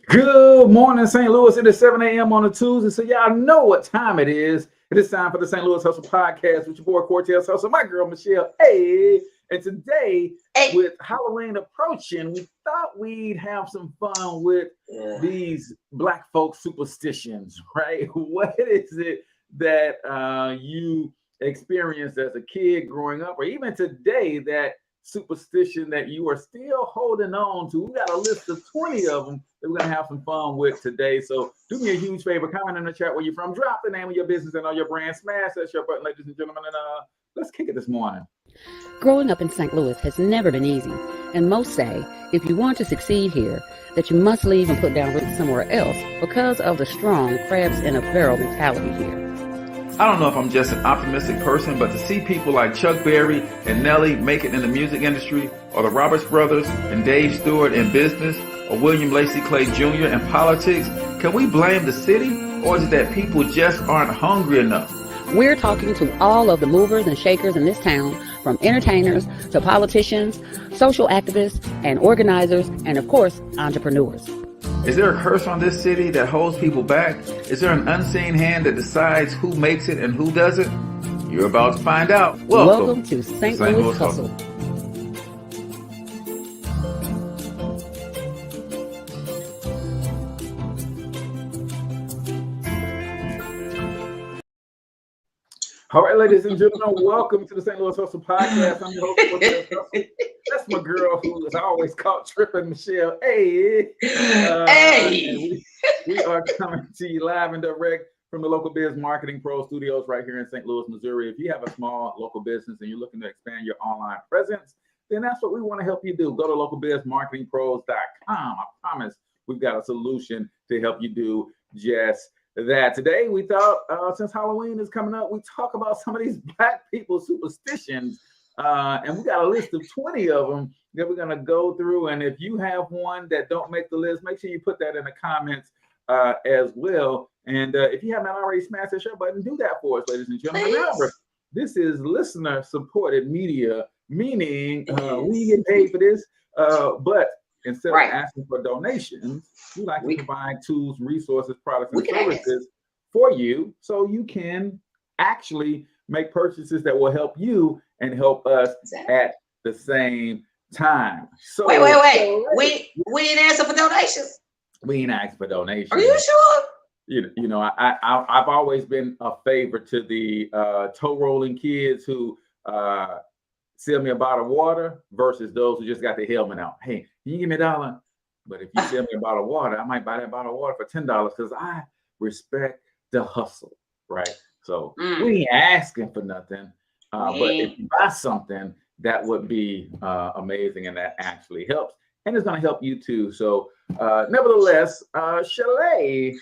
Good morning, St. Louis. It is 7 a.m. on a Tuesday, so y'all know what time it is. It is time for the St. Louis Hustle Podcast with your boy Cortez Hustle, my girl Michelle. Hey, and today Hey. with Halloween approaching, we thought we'd have some fun with these Black folk superstitions, right? What is it that you experienced as a kid growing up, or even today that superstition that you are still holding on to? We got a list of 20 of them that we're gonna have some fun with today. So do me a huge favor, comment in the chat where you're from, drop the name of your business and all your brand, smash that share button, ladies and gentlemen, and let's kick it this morning. Growing up in St. Louis has never been easy, and most say if you want to succeed here, that you must leave and put down roots somewhere else because of the strong crabs in a barrel mentality here. I don't know if I'm just an optimistic person, but to see people like Chuck Berry and Nelly make it in the music industry, or the Roberts brothers and Dave Stewart in business, or William Lacey Clay Jr. in politics, can we blame the city, or is it that people just aren't hungry enough? We're talking to all of the movers and shakers in this town, from entertainers to politicians, social activists and organizers, and of course, entrepreneurs. Is there a curse on this city that holds people back? Is there an unseen hand that decides who makes it and who doesn't? You're about to find out. Welcome to St. Louis Hustle. All right, ladies and gentlemen, welcome to the St. Louis Hustle Podcast. I'm your host, Cortez Hustle. That's my girl who is always caught tripping, Michelle. Hey. Hey. We are coming to you live and direct from the Local Biz Marketing Pro Studios right here in St. Louis, Missouri. If you have a small local business and you're looking to expand your online presence, then that's what we want to help you do. Go to localbizmarketingpros.com. I promise we've got a solution to help you do just that. Today we thought, since Halloween is coming up, we talk about some of these Black people superstitions, and we got a list of 20 of them that we're going to go through. And if you have one that don't make the list, make sure you put that in the comments as well. And if you haven't already smashed that share button, do that for us, ladies and gentlemen. Remember, this is listener supported media, meaning we get paid for this, but instead of asking for donations, we like to provide tools, resources, products, and services for you so you can actually make purchases that will help you and help us at the same time. So wait. We didn't ask for donations. We ain't asked for donations. Are you sure? You know, I've always been a favorite to the toe rolling kids who sell me a bottle of water versus those who just got the helmet out. Hey, can you give me $1? But if you sell me a bottle of water, I might buy that bottle of water for $10 because I respect the hustle, right? So we ain't asking for nothing. But if you buy something, that would be amazing, and that actually helps. And it's going to help you too. So nevertheless, Chalet,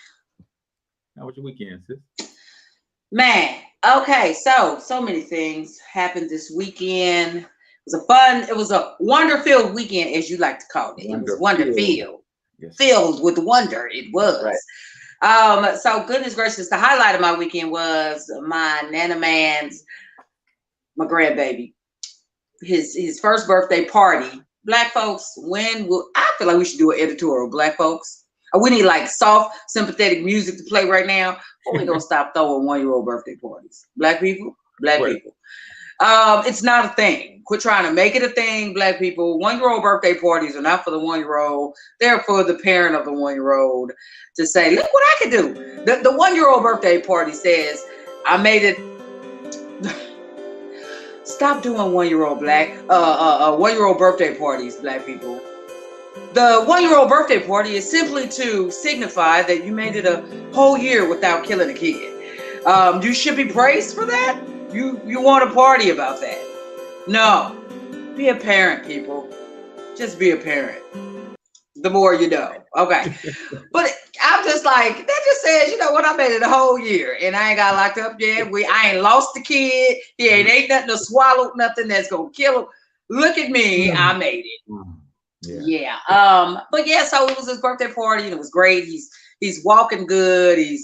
how was your weekend, sis? Man, okay, so many things happened this weekend. It was a wonder-filled weekend, as you like to call it. It was wonder-filled. Yes. Filled with wonder, it was. Right. So goodness gracious, the highlight of my weekend was my Nana Man's, my grandbaby, his first birthday party. Black folks, I feel like we should do an editorial, Black folks. We need like soft, sympathetic music to play right now. Or we gonna stop throwing 1-year-old birthday parties. Black people. It's not a thing. Quit trying to make it a thing, Black people. 1-year-old birthday parties are not for the 1-year-old. They're for the parent of the 1-year-old to say, look what I can do. The 1-year-old birthday party says, I made it. Stop doing 1-year-old 1-year-old birthday parties, Black people. The 1-year-old birthday party is simply to signify that you made it a whole year without killing a kid. You should be praised for that. You want a party about that? No, be a parent, people. Just be a parent. The more you know. Okay, but I'm just like, that just says, you know what? I made it a whole year and I ain't got locked up yet. I ain't lost the kid. He ain't nothing to swallow, nothing that's gonna kill him. Look at me, I made it. Yeah. But yeah, so it was his birthday party and it was great. He's walking good. He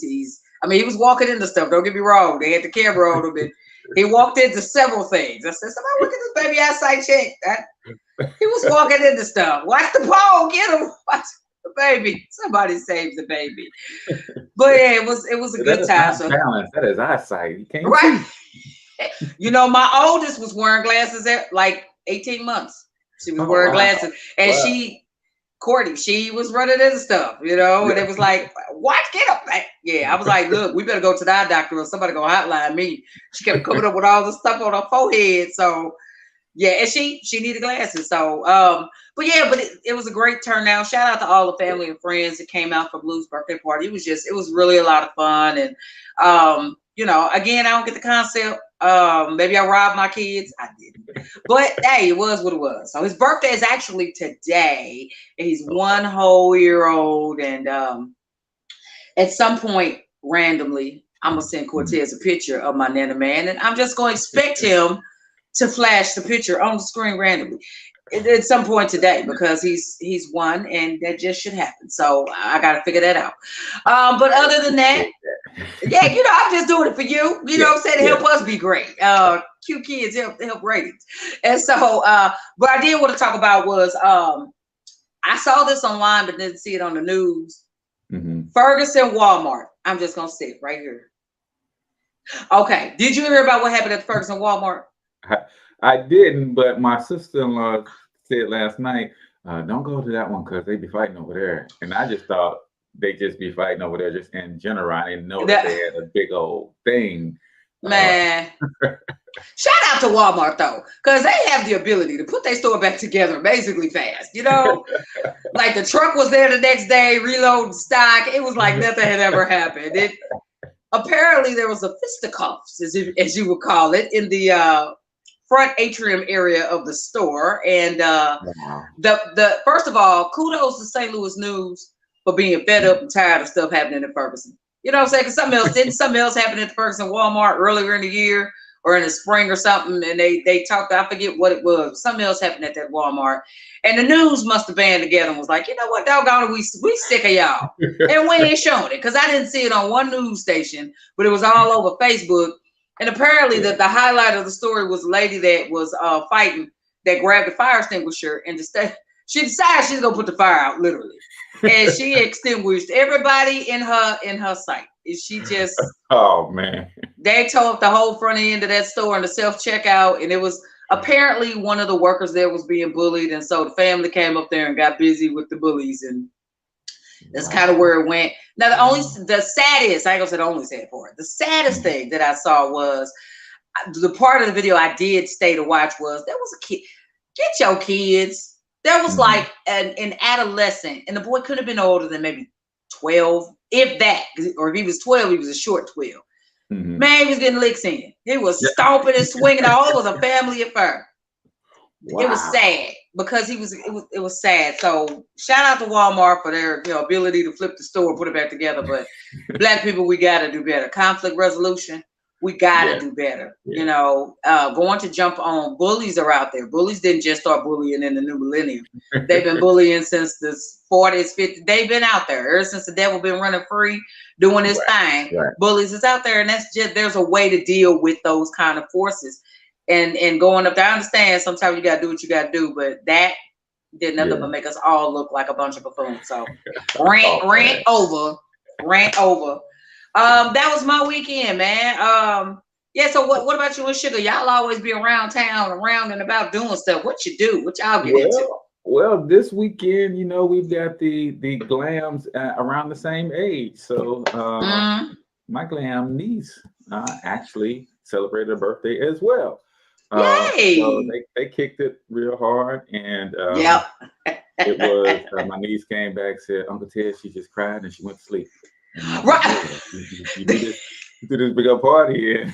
was walking into stuff. Don't get me wrong. They had the camera on him and he walked into several things. I said, somebody look at this baby eyesight check. He was walking into stuff. Watch the pole, get him. the baby. Somebody saved the baby. But yeah, it was a That good is time. not So balance. That is eyesight. You can't right. see. You know, my oldest was wearing glasses at like 18 months. She was Oh wearing wow. glasses, and Wow. Courtney, she was running into stuff, you know, and it was like, what? Get up. Yeah, I was like, look, we better go to the eye doctor or somebody go hotline me. She kept coming up with all the stuff on her forehead. So yeah, and she needed glasses. So but yeah, but it was a great turnout. Shout out to all the family and friends that came out for Blue's birthday party. It was really a lot of fun. And you know, again, I don't get the concept. Maybe I robbed my kids. I didn't. But hey, it was what it was. So his birthday is actually today. And he's 1 whole year old. And at some point, randomly, I'm gonna send Cortez a picture of my Nana man, and I'm just gonna expect him to flash the picture on the screen randomly at some point today, because he's 1 and that just should happen. So I got to figure that out. But other than that, yeah, you know, I'm just doing it for you. You know what I'm saying? To help us be great. Cute kids help ratings. And so what I did want to talk about was I saw this online but didn't see it on the news. Ferguson Walmart. I'm just gonna sit right here. Okay. Did you hear about what happened at Ferguson Walmart? I didn't, but my sister-in-law said last night, don't go to that one because they be fighting over there. And I just thought they just be fighting over there just in general. I didn't know that they had a big old thing. Man. Shout out to Walmart though, because they have the ability to put their store back together basically fast. You know, like the truck was there the next day, reloading stock. It was like nothing had ever happened. Apparently there was a fisticuffs, as you would call it, in the front atrium area of the store. And the first of all, kudos to St. Louis News for being fed up and tired of stuff happening in Ferguson. You know what I'm saying? Because something else happened at the Ferguson Walmart earlier in the year or in the spring or something, and they talked, I forget what it was. Something else happened at that Walmart. And the news must have band together and was like, you know what, doggone it, we sick of y'all. And we ain't showing it, because I didn't see it on one news station, but it was all over Facebook. And apparently the highlight of the story was a lady that was fighting that grabbed a fire extinguisher and she decided she's gonna put the fire out, literally. And she extinguished everybody in her sight. She just oh man. They tore up the whole front end of that store and the self-checkout, and it was apparently one of the workers there was being bullied, and so the family came up there and got busy with the bullies, and that's kind of where it went. Now the saddest, I ain't gonna say the only sad part, the saddest thing that I saw was the part of the video I did stay to watch was there was a kid. Get your kids. There was like an adolescent, and the boy could have been older than maybe 12, if that, or if he was 12, he was a short 12. Man, he was getting licks in. He was stomping and swinging all over the family affair. Wow. It was sad because it was sad. So shout out to Walmart for their ability to flip the store, put it back together. But Black people, we gotta do better. Conflict resolution, we gotta do better. You know, going to jump on bullies are out there. Bullies didn't just start bullying in the new millennium. They've been bullying since the 40s, 50s. They've been out there ever since the devil been running free, doing his thing. Bullies is out there, and that's just, there's a way to deal with those kind of forces. And going up there, I understand sometimes you gotta do what you gotta do, but that did nothing but make us all look like a bunch of buffoons. So rant over. That was my weekend, man. Yeah, so what about you and Sugar? Y'all always be around town, around and about doing stuff. What you do? What y'all get into? Well, this weekend, we've got the Glams around the same age. So my Glam niece actually celebrated her birthday as well. Yay! So they kicked it real hard, and it was my niece came back, said, Uncle Ted, she just cried and she went to sleep. Right. You do this big up party, and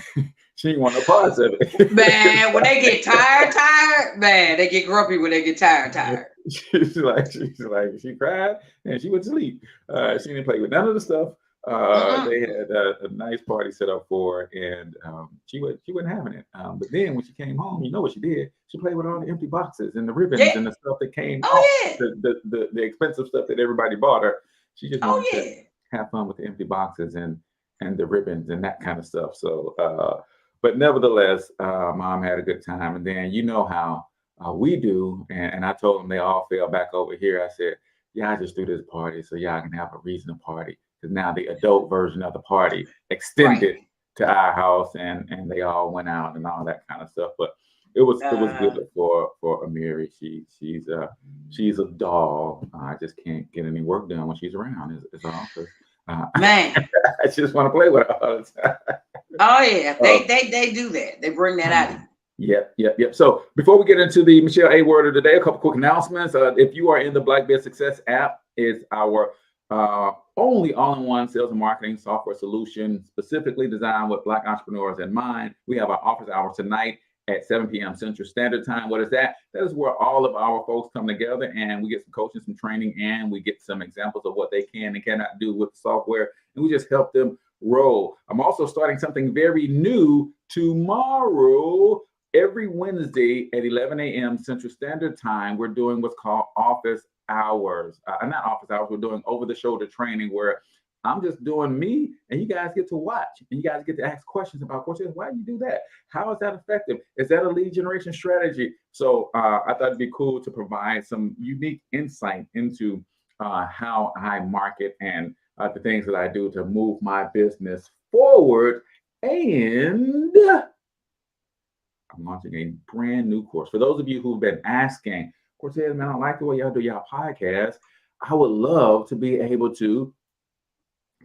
she ain't want no parts of it. Man, when they get tired, man, they get grumpy when they get tired. She's like, she cried and she went to sleep. She didn't play with none of the stuff. They had a nice party set up for her, and she wasn't having it. But then when she came home, you know what she did? She played with all the empty boxes and the ribbons and the stuff that came off the expensive stuff that everybody bought her. She just wanted to have fun with the empty boxes and the ribbons and that kind of stuff. So, but nevertheless, Mom had a good time. And then you know how we do. And I told them they all fell back over here. I said, y'all just do this party so y'all can have a reason to party. Because now the adult version of the party extended to our house, and they all went out and all that kind of stuff. But it was good for Amiri. She's a doll. I just can't get any work done when she's around. Is all. Man, I just want to play with her all the time. Oh yeah, they do that. They bring that out. Yep. So before we get into the Michelle A word of the day, a couple quick announcements. If you are in the Black Biz Success app, it's our only all-in-one sales and marketing software solution specifically designed with Black entrepreneurs in mind. We have our office hours tonight at 7 p.m. Central Standard Time. What is that? That is where all of our folks come together and we get some coaching, some training, and we get some examples of what they can and cannot do with the software. And we just help them roll. I'm also starting something very new tomorrow. Every Wednesday at 11 a.m. Central Standard Time, we're doing what's called office hours. Not office hours, we're doing over-the-shoulder training where I'm just doing me and you guys get to watch and you guys get to ask questions about, Coach, why do you do that? How is that effective? Is that a lead generation strategy? So I thought it'd be cool to provide some unique insight into how I market and the things that I do to move my business forward. And I'm launching a brand new course. For those of you who've been asking, Cortez, man, I like the way y'all do y'all podcast. I would love to be able to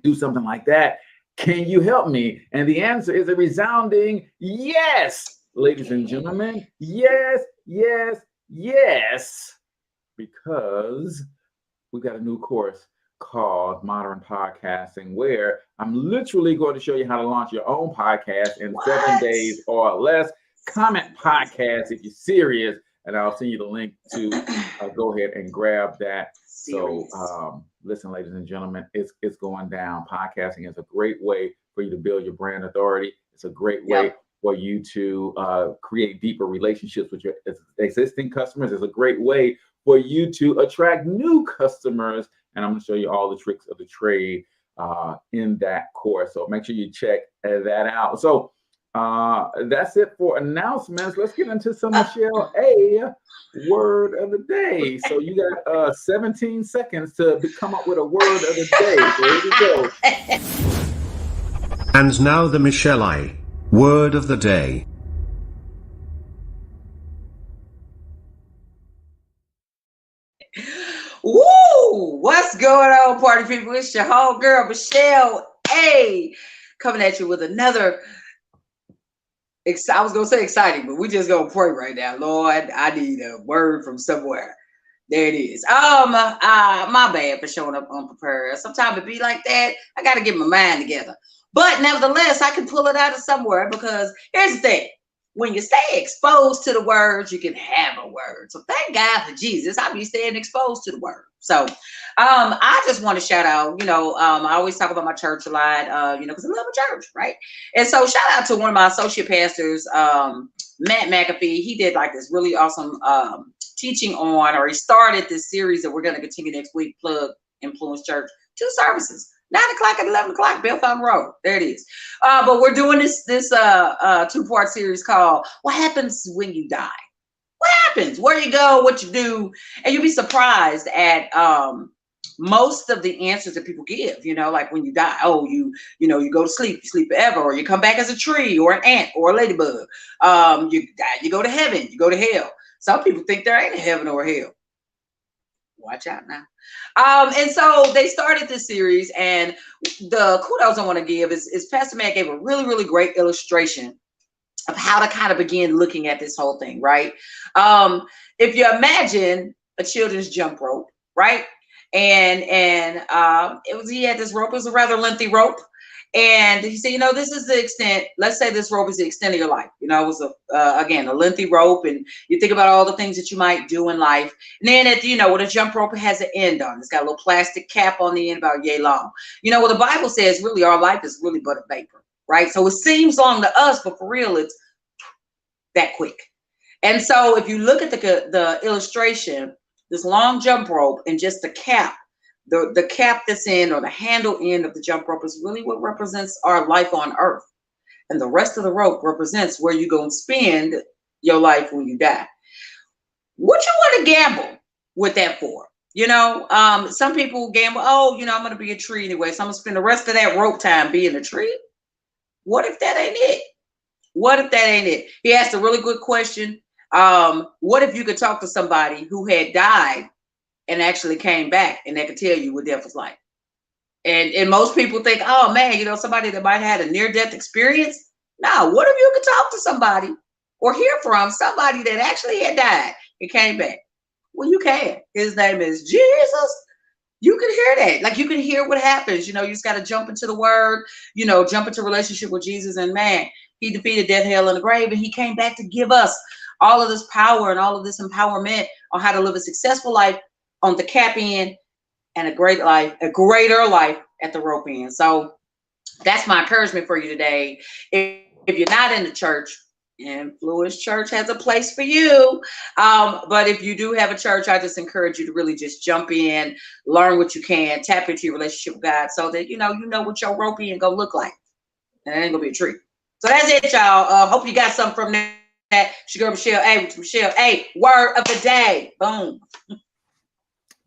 do something like that. Can you help me? And the answer is a resounding yes, ladies and gentlemen. Yes. Because we've got a new course called Modern Podcasting, where I'm literally going to show you how to launch your own podcast in 7 days or less. Comment podcast if you're serious, and I'll send you the link to go ahead and grab that. So listen, ladies and gentlemen, it's going down. Podcasting is a great way for you to build your brand authority. It's a great way for you to create deeper relationships with your existing customers. It's a great way for you to attract new customers. And I'm going to show you all the tricks of the trade in that course. So make sure you check that out. So that's it for announcements. Let's get into some Michelle A word of the day. So you got 17 seconds to come up with a word of the day. So here we go. And now the Michelle A word of the day. Woo! What's going on, party people? It's your whole girl, Michelle A, coming at you with another. I was gonna say exciting, but we just gonna pray right now. Lord, I need a word from somewhere. There it is. My bad for showing up unprepared. Sometimes it be like that. I gotta get my mind together. But nevertheless, I can pull it out of somewhere, because here's the thing. When you stay exposed to the words, you can have a word. So thank God for Jesus. I be staying exposed to the word. So I just want to shout out, I always talk about my church a lot, because I love a church, right? And so shout out to one of my associate pastors, Matt McAfee. He did like this really awesome teaching on, or he started this series that we're going to continue next week, Plug Influence Church, 2 services. 9 o'clock and 11 o'clock, Belltown Road. There it is. But we're doing this 2-part series called What Happens When You Die? What happens? Where you go, what you do. And you'll be surprised at most of the answers that people give, like when you die. Oh, you go to sleep, you sleep forever, or you come back as a tree or an ant or a ladybug. You die, you go to heaven, you go to hell. Some people think there ain't a heaven or a hell. Watch out now. And so they started this series, and the kudos I want to give is Pastor Matt gave a really, really great illustration of how to kind of begin looking at this whole thing, right? If you imagine a children's jump rope, right? And he had this rope. It was a rather lengthy rope. And he said, this is the extent. Let's say this rope is the extent of your life. It was a lengthy rope, and you think about all the things that you might do in life. And then with a jump rope, it has an end on it. It's got a little plastic cap on the end about yay long. What the Bible says, really, our life is really but a vapor, right? So it seems long to us, but for real, it's that quick. And so if you look at the illustration, this long jump rope and just the cap, the cap that's in, or the handle end of the jump rope, is really what represents our life on earth. And the rest of the rope represents where you're going to spend your life when you die. What you want to gamble with that for? You know, some people gamble, oh, you know, I'm going to be a tree anyway, so I'm going to spend the rest of that rope time being a tree. What if that ain't it? What if that ain't it? He asked a really good question. What if you could talk to somebody who had died and actually came back and they could tell you what death was like? And most people think, oh man, you know, somebody that might have had a near-death experience. No, what if you could talk to somebody or hear from somebody that actually had died and came back? Well, you can. His name is Jesus. You can hear that. Like, you can hear what happens. You know, you just got to jump into the word, you know, jump into relationship with Jesus. And man, he defeated death, hell, and the grave. And he came back to give us all of this power and all of this empowerment on how to live a successful life on the cap end and a greater life at the rope end. So that's my encouragement for you today. If you're not in the church, Influence Church has a place for you. But if you do have a church, I just encourage you to really just jump in, learn what you can, tap into your relationship with God so that you know what your rope end gonna look like. And it ain't gonna be a tree. So that's it, y'all. Hope you got something from that. It's your girl Michelle A with Michelle A. Word of the day. Boom.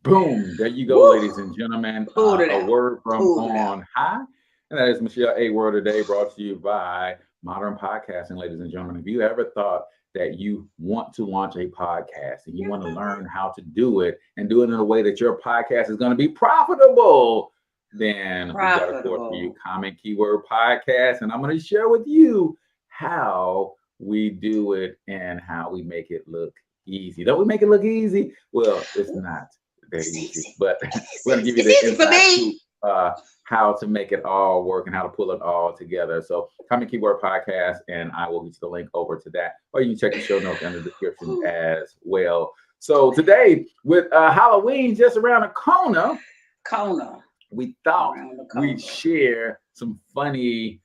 Boom. There you go, Woo. ladies and gentlemen. A word from on high. And that is Michelle A. Word of the Day, brought to you by Modern Podcasting, ladies and gentlemen. If you ever thought that you want to launch a podcast and you want to learn how to do it and do it in a way that your podcast is going to be profitable, then we got a course for you, Comment Keyword Podcast. And I'm going to share with you how we do it and how we make it look easy. Don't we make it look easy? Well, it's not very easy, but we're going to give you the insight to how to make it all work and how to pull it all together. So Comment Keyword Podcast, and I will get you the link over to that, or you can check the show notes in the description as well. So today, with Halloween just around the corner, we thought we'd share some funny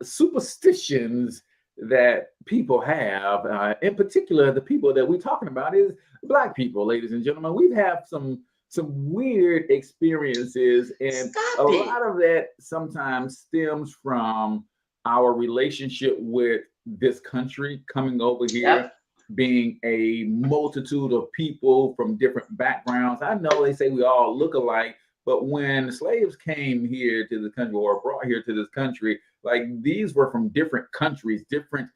superstitions that people have. In particular, the people that we're talking about is Black people, ladies and gentlemen. We've had some weird experiences, and lot of that sometimes stems from our relationship with this country, coming over here, being a multitude of people from different backgrounds. I know they say we all look alike, but when slaves came here to the country or brought here to this country, like, these were from different countries, different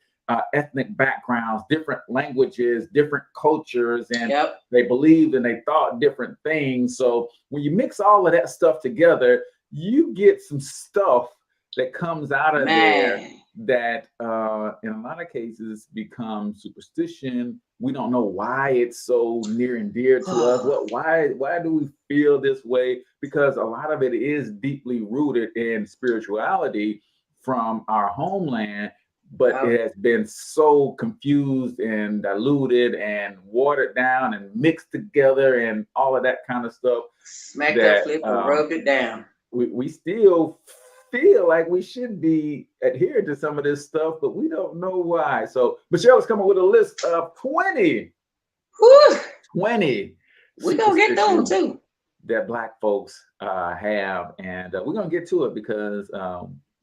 ethnic backgrounds, different languages, different cultures, and they believed and they thought different things. So when you mix all of that stuff together, you get some stuff that comes out of there that in a lot of cases become superstition. We don't know why it's so near and dear to us. Why do we feel this way? Because a lot of it is deeply rooted in spirituality from our homeland, but it has been so confused and diluted and watered down and mixed together and all of that kind of stuff. Smack that flip and rub it down. We still feel like we should be adhering to some of this stuff, but we don't know why. So Michelle is coming with a list of 20. Whew. 20. We're going to get those too. That Black folks have. And we're going to get to it because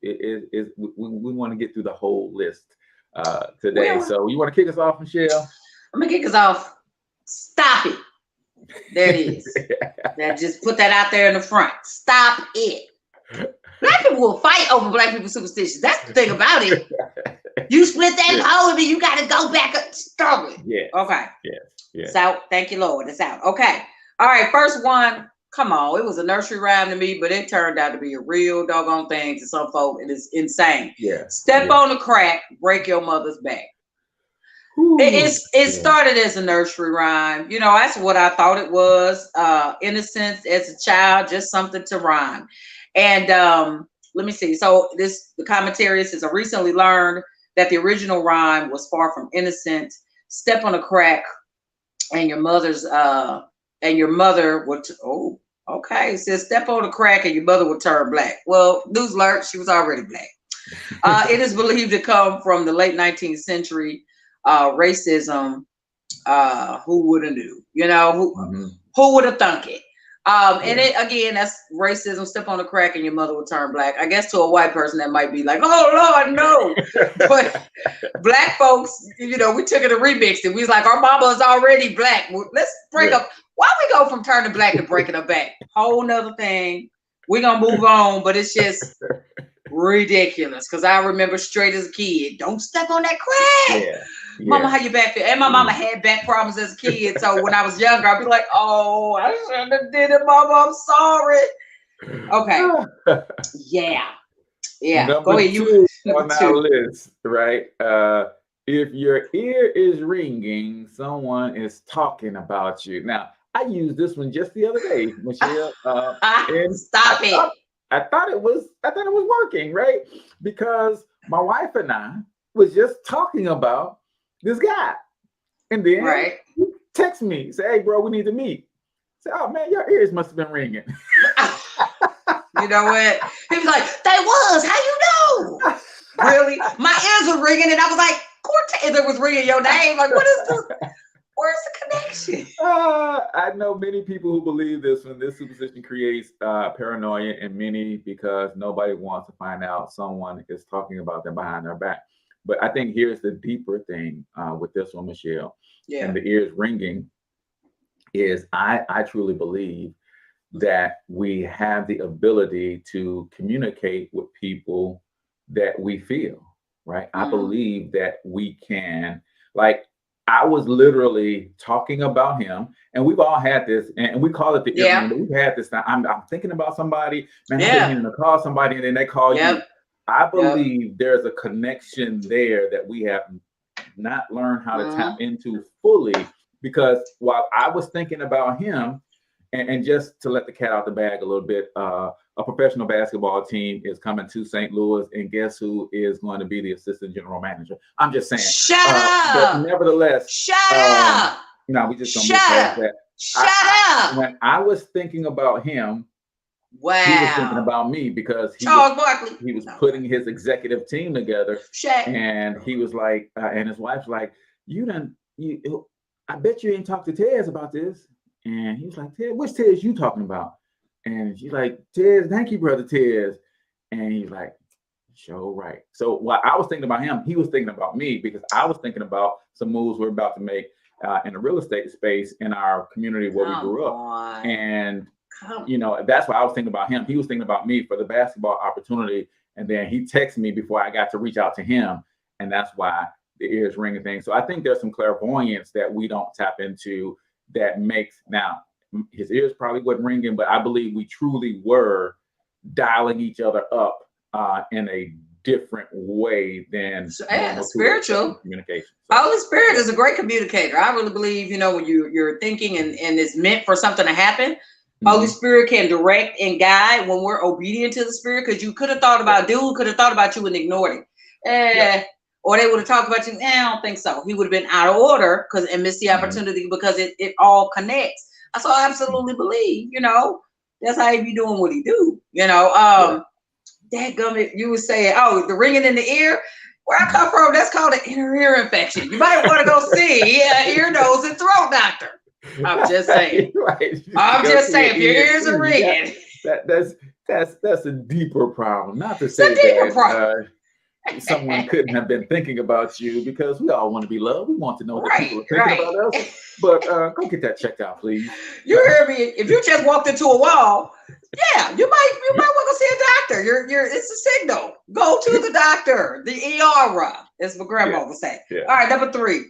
we want to get through the whole list today. So you want to kick us off, Michelle? I'm going to kick us off. Stop it. There it is. Just put that out there in the front. Stop it. Black people will fight over Black people's superstitions. That's the thing about it. You split that hole and then you got to go back up. Stop it. Yeah. Okay. Yes. It's out. Thank you, Lord. It's out. Okay. All right. First one. Come on. It was a nursery rhyme to me, but it turned out to be a real doggone thing to some folk. It is insane. Yeah. Step on the crack, break your mother's back. It started as a nursery rhyme. You know, that's what I thought it was. Innocence as a child, just something to rhyme. And let me see. So the commentary says, I recently learned that the original rhyme was far from innocent. Step on a crack, and your mother would. Okay. It says step on a crack, and your mother would turn black. Well, news alert, she was already black. It is believed to come from the late 19th century racism. Who would have knew? You know, who would have thunk it? And it again, that's racism. Step on a crack and your mother will turn black. I guess to a white person that might be like, oh Lord, no. But black folks, you know, we took it and remixed it. We was like, our mama is already black. Let's break up. Why we go from turning black to breaking her back? Whole nother thing. We're gonna move on, but it's just ridiculous. Cause I remember straight as a kid, don't step on that crack. Yeah. Mama, how your back feel? And my mama had back problems as a kid. So when I was younger, I'd be like, oh, I shouldn't have did it, mama. I'm sorry. Okay. Yeah. Number Go ahead. two on our list, right? If your ear is ringing, someone is talking about you. Now, I used this one just the other day, Michelle. And Stop it. I thought it was working, right? Because my wife and I was just talking about this guy, and then he text me, say, "Hey, bro, we need to meet." Say, "Oh man, your ears must have been ringing." You know what? He was like, "They was. How you know?" Really? My ears were ringing, and I was like, "Cortez was ringing your name. Like, what is this? Where's the connection?" I know many people who believe this one. This superstition creates paranoia in many because nobody wants to find out someone is talking about them behind their back. But I think here's the deeper thing with this one, Michelle, and the ears ringing is I truly believe that we have the ability to communicate with people that we feel, right? I believe that we can, like, I was literally talking about him, and we've all had this, and we call it the ear ring, but we've had this. I'm thinking about somebody, man, I've been meaning to call somebody, and then they call you. I believe there's a connection there that we have not learned how to tap into fully, because while I was thinking about him, and just to let the cat out the bag a little bit, a professional basketball team is coming to St. Louis, and guess who is going to be the assistant general manager? I'm just saying. Shut up. But nevertheless, shut up. No, we just don't get past that. Shut up. When I was thinking about him, wow, he was thinking about me, because he was putting his executive team together, and he was like, and his wife's like, I bet you ain't talked to Tez about this. And he was like, Tez, which Tez you talking about? And she's like, Tez, thank you, brother Tez. And he's like, sure, right. So while I was thinking about him, he was thinking about me, because I was thinking about some moves we're about to make in the real estate space in our community where we grew up. And you know, that's why I was thinking about him. He was thinking about me for the basketball opportunity. And then he texted me before I got to reach out to him. And that's why the ears ringing thing. So I think there's some clairvoyance that we don't tap into that makes, now his ears probably wasn't ringing, but I believe we truly were dialing each other up in a different way than spiritual communication. Holy Spirit is a great communicator. I really believe, you know, when you're thinking and it's meant for something to happen, Holy Spirit can direct and guide when we're obedient to the Spirit, because you could have thought about could have thought about you and ignored it. Or they would have talked about you. I don't think so. He would have been out of order and missed the opportunity, because it all connects. So I absolutely believe, you know, that's how he be doing what he do. You know, dadgummit, you would say, oh, the ringing in the ear. Where I come from, that's called an inner ear infection. You might want to go see ear, nose, and throat doctor. I'm just saying. I'm just saying, if your ears are ringing, that's a deeper problem. Not to say that someone couldn't have been thinking about you, because we all want to be loved. We want to know that people are thinking about us. But go get that checked out, please. You hear me? If you just walked into a wall, you might want to see a doctor. It's a signal. Go to the doctor. The ER, as my grandma would say. All right, number 3.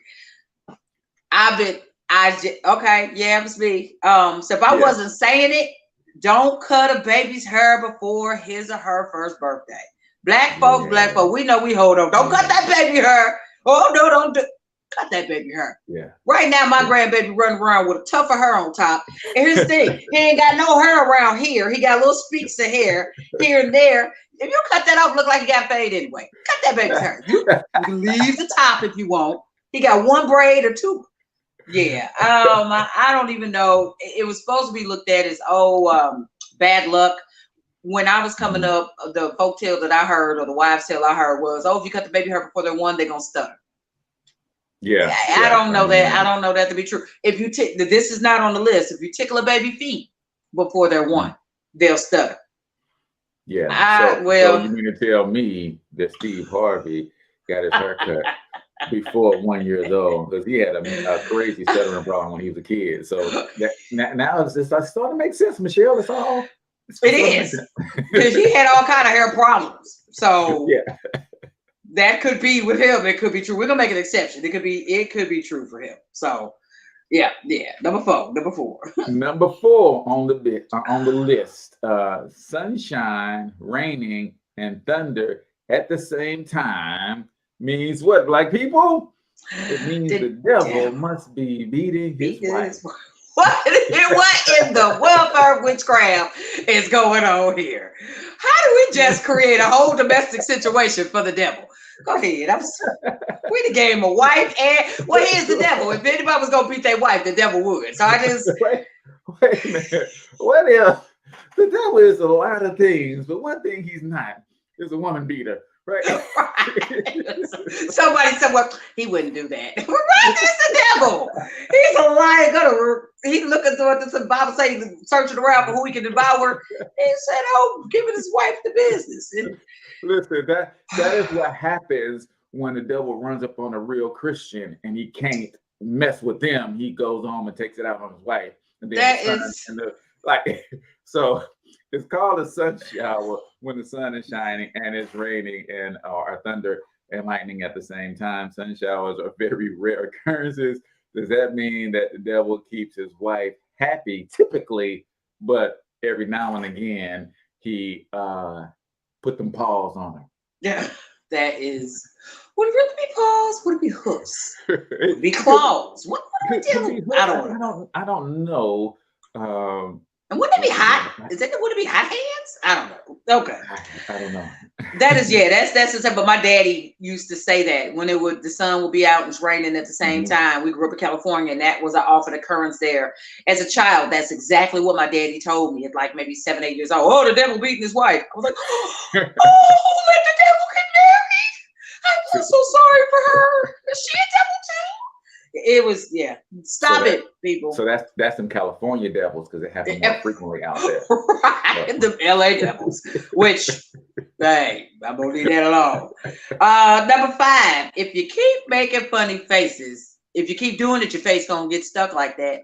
It was me. So if I wasn't saying it, don't cut a baby's hair before his or her first birthday. Black folks, we know we hold on. Don't cut that baby hair. Oh no, don't cut that baby hair. Right now, my grandbaby running around with a tuft of hair on top. And here's the thing: he ain't got no hair around here. He got little speaks of hair here and there. If you cut that off, look like he got fade anyway. Cut that baby's hair. You can leave the top if you want. He got 1 braid or 2. I don't even know. It was supposed to be looked at as bad luck. When I was coming up, the folk tale that I heard, or the wives' tale I heard, was, if you cut the baby hair before they're 1, they're gonna stutter. I don't know that. I don't know that to be true. If you this is not on the list. If you tickle a baby feet before they're one. They'll stutter. Yeah. So Well, you mean to tell me that Steve Harvey got his haircut before 1 year old because he had a crazy stuttering problem when he was a kid. So now it's starting to make sense, Michelle. It is because he had all kind of hair problems. So yeah, that could be with him. It could be true. We're gonna make an exception. It could be true for him. So yeah. Number four. Number 4 on the list. Sunshine, raining, and thunder at the same time means what, black people? It means the devil must be beating his wife. What in the welfare witchcraft is going on here? How do we just create a whole domestic situation for the devil? Go ahead. We done gave him a wife, and well, here's the devil. If anybody was gonna beat their wife, the devil would. So I just wait a minute. What if the devil is a lot of things, but one thing he's not is a woman beater, right? Somebody said, well, he wouldn't do that. Right? It's the devil. He's a liar. He's looking through it. The Bible says he's searching around for who he can devour. He said, oh, giving his wife the business. Listen, that is what happens when the devil runs up on a real Christian and he can't mess with them. He goes home and takes it out on his wife. And then so it's called a sun shower when the sun is shining and it's raining and or thunder and lightning at the same time. Sun showers are very rare occurrences. Does that mean that the devil keeps his wife happy? Typically, but every now and again he put them paws on her. Yeah, that is. Would it really be paws? Would it be hoofs? Would it be claws? What are we dealing with? I don't know. And wouldn't it be hot? Would it be hot hands? I don't know. Okay. I don't know. That's the same. But my daddy used to say that when the sun would be out and it's raining at the same time. We grew up in California, and that was an often occurrence there. As a child, that's exactly what my daddy told me at like maybe 7, 8 years old. Oh, the devil beating his wife. I was like, oh, let the devil get married. I feel so sorry for her. Is she a devil too? It was, yeah. Stop it, people. So that's some California devils because it happens more frequently out there. Right, the LA devils, which, hey, I'm gonna leave that alone. Number 5, if you keep making funny faces, if you keep doing it, your face gonna get stuck like that.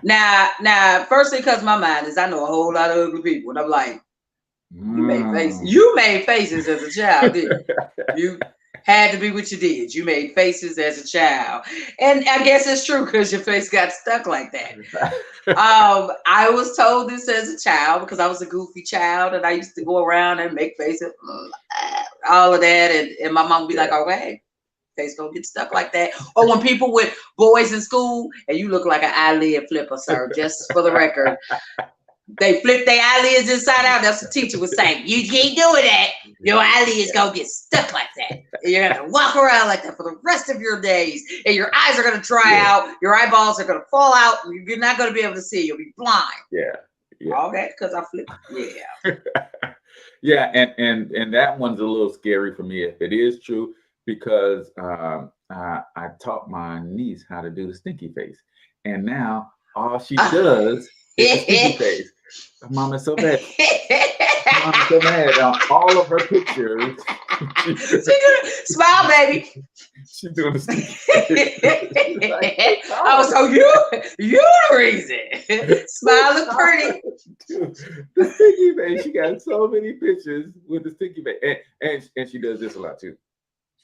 Now, firstly, because my mind is, I know a whole lot of ugly people, and I'm like, you made faces as a child, didn't you? You had to be what you did. You made faces as a child. And I guess it's true because your face got stuck like that. I was told this as a child because I was a goofy child and I used to go around and make faces, all of that. And my mom would be like, okay, face don't get stuck like that. Or when people with boys in school and you look like an eyelid flipper, sir, just for the record. They flip their eyelids inside out. That's what the teacher was saying. You keep doing that, your eyelids gonna get stuck like that. And you're gonna walk around like that for the rest of your days. And your eyes are gonna dry out. Your eyeballs are gonna fall out. You're not gonna be able to see. You'll be blind. Yeah. All that because I flipped. Yeah. Yeah, and that one's a little scary for me if it is true because I taught my niece how to do the stinky face, and now all she does is the stinky face. Mama's so bad. Mama's so mad on all of her pictures. She's doing smile, baby. She's doing the stinky face. Like, oh, so you the reason. Smile look pretty. The stinky face. She got so many pictures with the stinky face, and she does this a lot too.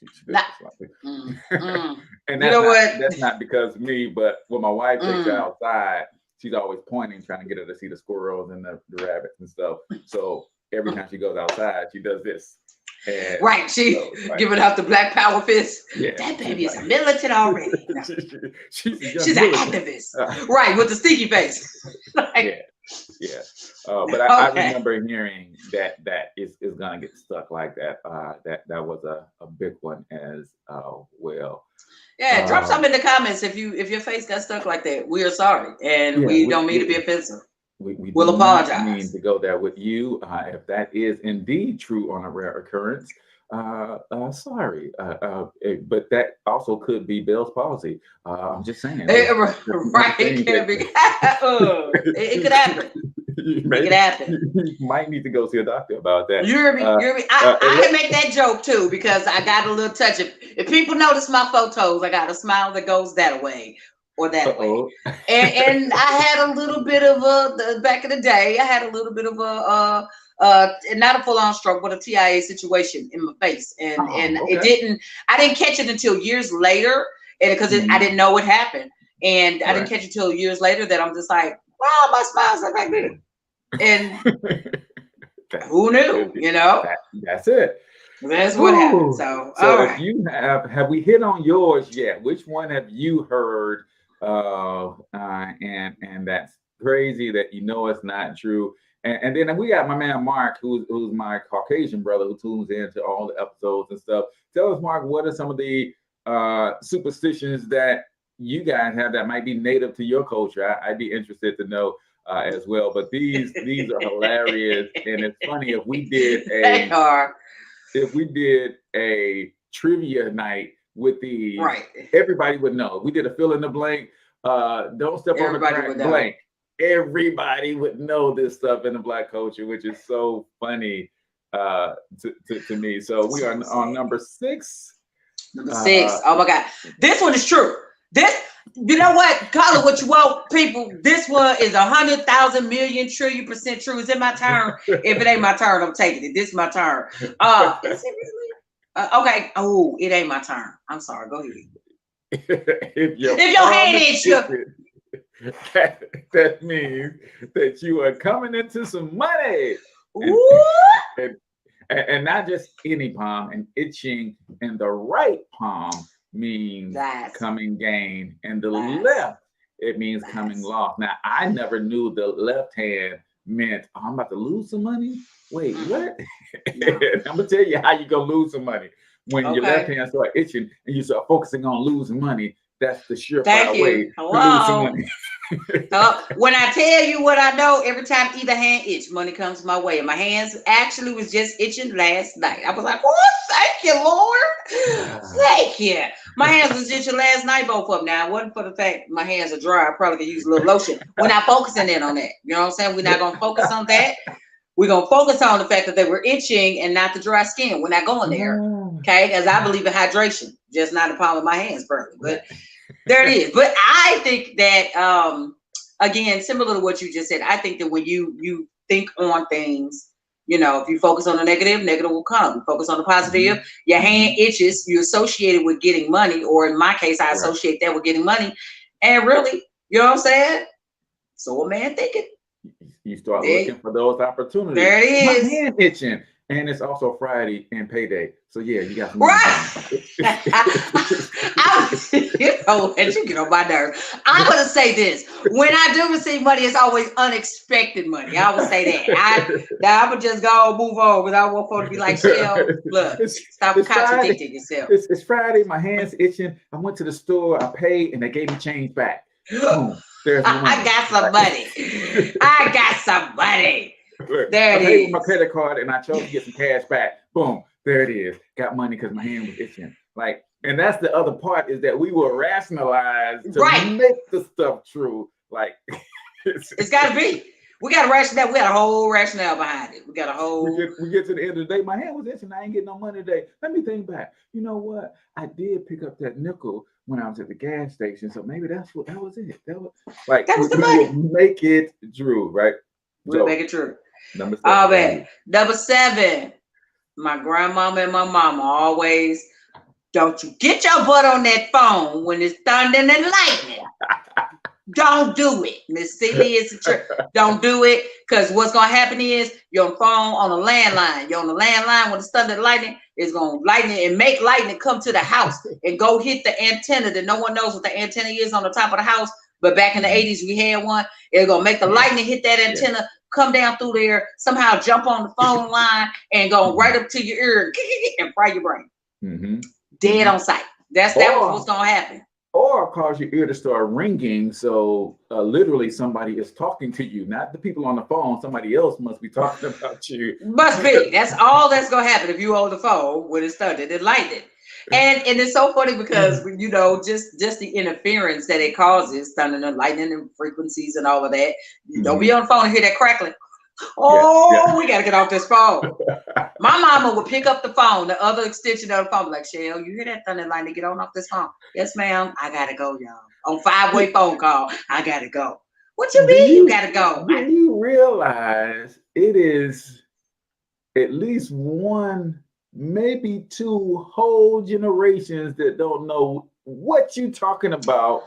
She does this a lot too. And that's not because of me, but when my wife takes her outside, she's always pointing, trying to get her to see the squirrels and the rabbits and stuff. So every time she goes outside, she does this. And right, she giving out the black power fist. Yeah, that baby is a militant already. No. She's an activist, right? With the stinky face. Yeah. But I remember hearing that is gonna get stuck like that. That was a big one as well. Yeah, drop something in the comments if your face got stuck like that. We are sorry, and we don't mean to be offensive. We'll apologize. Mean to go there with you if that is indeed true on a rare occurrence. Sorry. But that also could be Bell's palsy. I'm just saying. Right, it can be. It could happen. It could happen. You might need to go see a doctor about that. You hear me? I can make that joke too because I got a little touch. If people notice my photos, I got a smile that goes that way or that way. And I had a little bit of back in the day, I had a little bit of not a full-on stroke, but a TIA situation in my face. And I didn't catch it until years later. And because I didn't know what happened. And I didn't catch it until years later that I'm just like, wow, my smile's like that. And who knew, you know? That's it. That's what happened. So if you have we hit on yours yet? Which one have you heard? And that's crazy that you know it's not true. And then we got my man Mark, who's my Caucasian brother who tunes into all the episodes and stuff. Tell us, Mark, what are some of the superstitions that you guys have that might be native to your culture? I'd be interested to know as well. But these are hilarious, and it's funny if we did a trivia night with these, everybody would know. We did a fill in the blank. Don't step on the crack blank. Everybody would know this stuff in the Black culture, which is so funny to me. So we are on number 6. Number 6. Oh my God, this one is true. This, you know what? Call it what you want, people. This one is 100,000 million trillion % true. Is it my turn? If it ain't my turn, I'm taking it. This is my turn. Is it really? Okay. Oh, it ain't my turn. I'm sorry. Go ahead. If your hand ain't shook. That means that you are coming into some money. And not just any palm, and itching in the right palm means coming gain, and the left, it means coming loss. Now, I never knew the left hand meant, I'm about to lose some money. Wait, what? No. I'm gonna tell you how you gonna lose some money. When your left hand start itching and you start focusing on losing money, that's the surefire way to lose some money. When I tell you what I know, every time either hand itch, money comes my way. And my hands actually was just itching last night. I was like, oh, thank you, Lord. Thank you. My hands was itching last night, both of them. Now, it wasn't for the fact my hands are dry. I probably could use a little lotion. We're not focusing in on that. You know what I'm saying? We're not going to focus on that. We're going to focus on the fact that they were itching and not the dry skin. We're not going there. Okay? Because I believe in hydration, just not the palm of my hands burning. But there it is. But I think that, again, similar to what you just said, I think that when you think on things, you know, if you focus on the negative, negative will come. You focus on the positive, your hand itches, you associate it with getting money, or in my case, I associate that with getting money. And really, you know what I'm saying? So a man thinking. You start looking for those opportunities. There it is. My hand itching. And it's also Friday and payday. So yeah, you got some you know what, you get on my nerves. I'm gonna say this. When I do receive money, it's always unexpected money. I would say that. I'm gonna just go move on because I don't want folks to be like, Shell, look, stop contradicting yourself. It's Friday, my hand's itching. I went to the store, I paid, and they gave me change back. Boom, there's the money. I got some money. I got some money. Look, there it I paid is. with my credit card and I chose to get some cash back. Boom, there it is. Got money because my hand was itching. Like, and that's the other part, is that we will rationalize to make the stuff true. Like, it's got to be. We got a rationale. We got a whole rationale behind it. We got a whole. We get to the end of the day. My hand was itching. I ain't getting no money today. Let me think back. You know what? I did pick up that nickel when I was at the gas station. So maybe that was it. That was the money. Make it true, right? We'll make it true. Number 7. Oh, man. Number 7. My grandmama and my mama always, don't you get your butt on that phone when it's thundering and lightning. Don't do it. Miss Celia is the truth. Don't do it, because what's going to happen is your phone on a landline. You're on the landline when it's thunder and lightning. It's going to lightning and make lightning come to the house and go hit the antenna that no one knows what the antenna is on the top of the house. But back in the 80s, we had one. It's going to make the lightning hit that antenna, come down through there, somehow jump on the phone line and go right up to your ear and fry your brain. Dead on sight. That was what's going to happen. or cause your ear to start ringing. So literally somebody is talking to you, not the people on the phone. Somebody else must be talking about you. Must be. That's all that's gonna happen if you hold the phone when it's thundered and lightning. And it's so funny because you know just the interference that it causes, thunder and lightning and frequencies and all of that. You don't be on the phone and hear that crackling. Oh, we gotta get off this phone. My mama would pick up the phone, the other extension of the phone, like, Shell, you hear that thunder and lightning? Get on off this phone. Yes, ma'am. I gotta go, y'all. On 5-way phone call. I gotta go. What you mean you gotta go? Do you realize it is at least one, maybe two whole generations that don't know what you talking about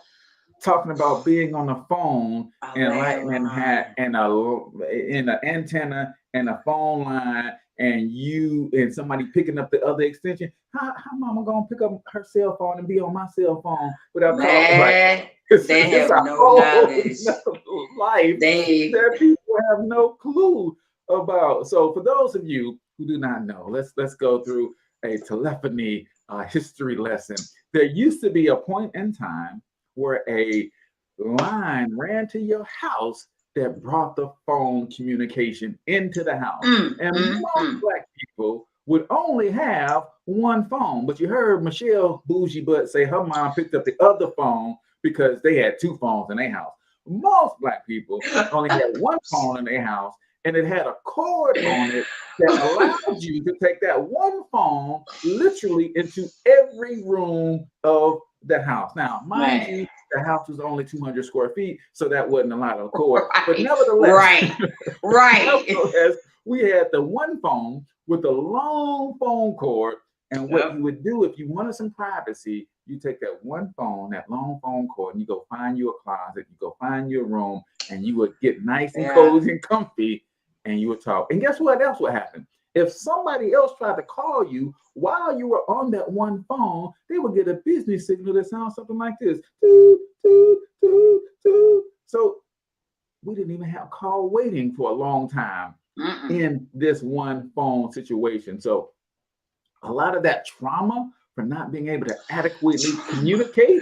being on the phone and lightning hat and an antenna and a phone line and you and somebody picking up the other extension. How mama gonna pick up her cell phone and be on my cell phone without calling? Like, they have no knowledge. Life that people have no clue about. So for those of you who do not know, let's go through a telephony history lesson. There used to be a point in time where a line ran to your house that brought the phone communication into the house. Most Black people would only have one phone. But you heard Michelle Bougie Butt say her mom picked up the other phone because they had two phones in their house. Most Black people only had one phone in their house, and it had a cord on it that allowed you to take that one phone literally into every room of the house. Now, mind you, the house was only 200 square feet, so that wasn't a lot of cord. But nevertheless, nevertheless, we had the one phone with a long phone cord. And what you would do if you wanted some privacy, you take that one phone, that long phone cord, and you go find you a closet, you go find your room, and you would get nice and cozy and comfy, and you would talk. And guess what else would happen? If somebody else tried to call you while you were on that one phone, they would get a business signal that sounds something like this. Toot, toot, toot, toot. So we didn't even have call waiting for a long time in this one phone situation. So a lot of that trauma for not being able to adequately communicate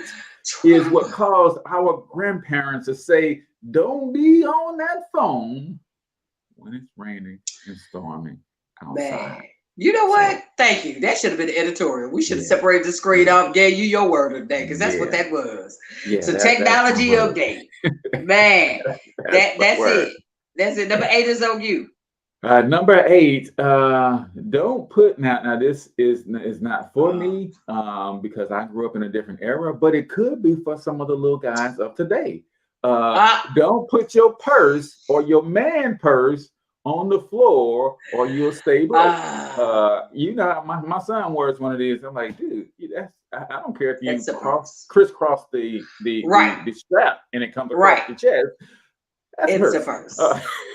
is what caused our grandparents to say, don't be on that phone when it's raining and storming outside. Man. You know what? Thank you. That should have been the editorial. We should have separated the screen off, gave you your word of the day, because that's what that was. So technology update. Man, that's it. That's it. Number 8 is on you. Number 8, don't put now this is not for me because I grew up in a different era, but it could be for some of the little guys of today. Don't put your purse or your man purse on the floor or you'll stay broke. You know, my son wears one of these. I'm like, dude, I don't care if you crisscross the strap and it comes across your chest. It's a purse.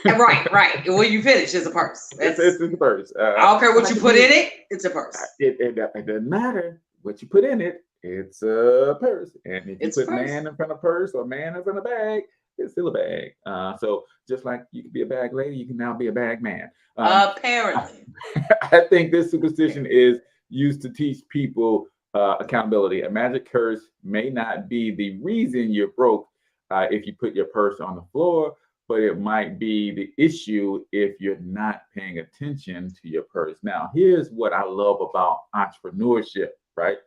Right. When you finish, it's a purse. It's a purse. I don't care what you put in it. It's a purse. It doesn't matter what you put in it. It's a purse. And if you put man in front of purse or man in front of bag, it's still a bag. So just like you can be a bag lady, you can now be a bag man. Apparently. I think this superstition is used to teach people accountability. A magic curse may not be the reason you're broke if you put your purse on the floor, but it might be the issue if you're not paying attention to your purse. Now, here's what I love about entrepreneurship, right?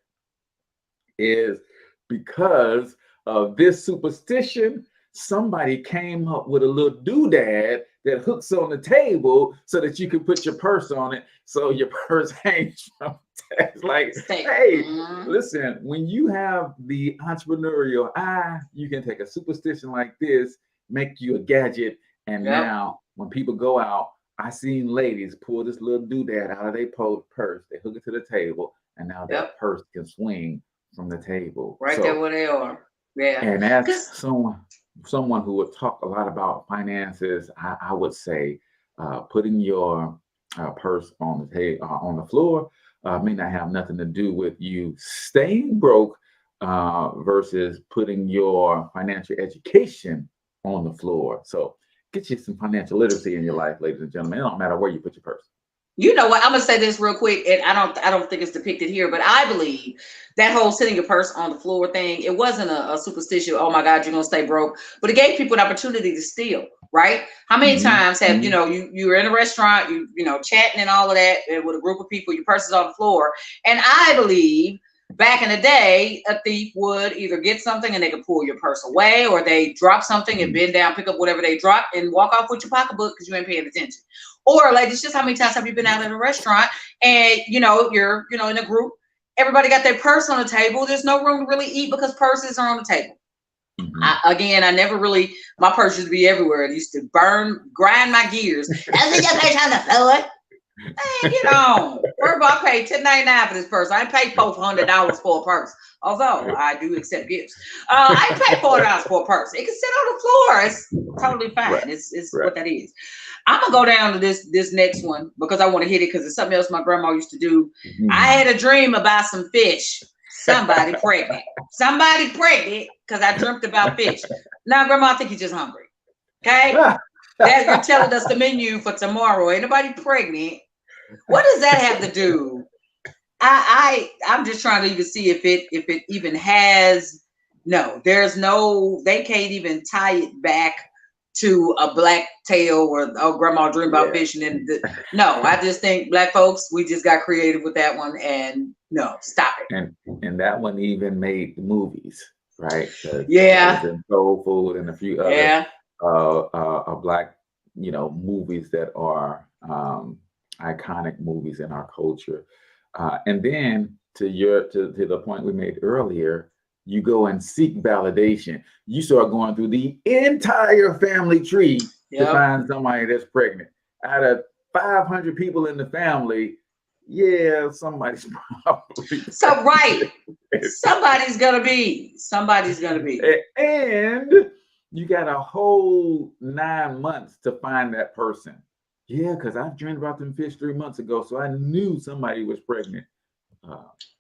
Is because of this superstition, somebody came up with a little doodad that hooks on the table so that you can put your purse on it so your purse hangs from it's like, hey, listen, when you have the entrepreneurial eye, you can take a superstition like this, make you a gadget, and now when people go out, I seen ladies pull this little doodad out of their purse, they hook it to the table, and now that purse can swing from the table. Right there where they are. Yeah. And as someone who would talk a lot about finances, I would say putting your purse on the floor may not have nothing to do with you staying broke versus putting your financial education on the floor. So get you some financial literacy in your life, ladies and gentlemen. It don't matter where you put your purse. You know what? I'm gonna say this real quick, and I don't think it's depicted here, but I believe that whole sitting your purse on the floor thing, it wasn't a superstition. Oh my God, you're gonna stay broke, but it gave people an opportunity to steal. Right? How many times have you're in a restaurant, chatting and all of that with a group of people, your purse is on the floor, and I believe back in the day, a thief would either get something and they could pull your purse away, or they drop something and bend down, pick up whatever they dropped, and walk off with your pocketbook because you ain't paying attention. Or like, it's just how many times have you been out at a restaurant and you're in a group, everybody got their purse on the table. There's no room to really eat because purses are on the table. I never really, my purse used to be everywhere. It used to grind my gears. I think I paid on the floor. Hey, get on. First of all, I paid $10.99 for this purse. I ain't paid $400 for a purse. Although I do accept gifts. I ain't paid $4 for a purse. It can sit on the floor. It's totally fine. Right. It's right. What that is. I'm gonna go down to this next one because I want to hit it because it's something else my grandma used to do. I had a dream about some fish. Somebody pregnant because I dreamt about fish. Now, grandma, I think you're just hungry. Okay, you're telling us the menu for tomorrow. Ain't nobody pregnant. What does that have to do? I'm just trying to even see if it even has. No, they can't even tie it back to a black tale or grandma dream about fishing. No, I just think black folks, we just got creative with that one, and no, stop it. And that one even made the movies, right? Soul Food and a few other black movies that are iconic movies in our culture. And then to the point we made earlier, you go and seek validation. You start going through the entire family tree to find somebody that's pregnant. Out of 500 people in the family, somebody's probably so right. Somebody's gonna be. And you got a whole 9 months to find that person. Yeah, because I've dreamed about them fish 3 months ago, so I knew somebody was pregnant.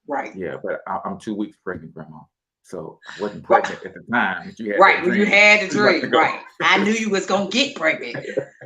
Right. Yeah, but I'm 2 weeks pregnant, Grandma. So I wasn't pregnant at the time. But you had when you had the dream. Right. I knew you was gonna get pregnant.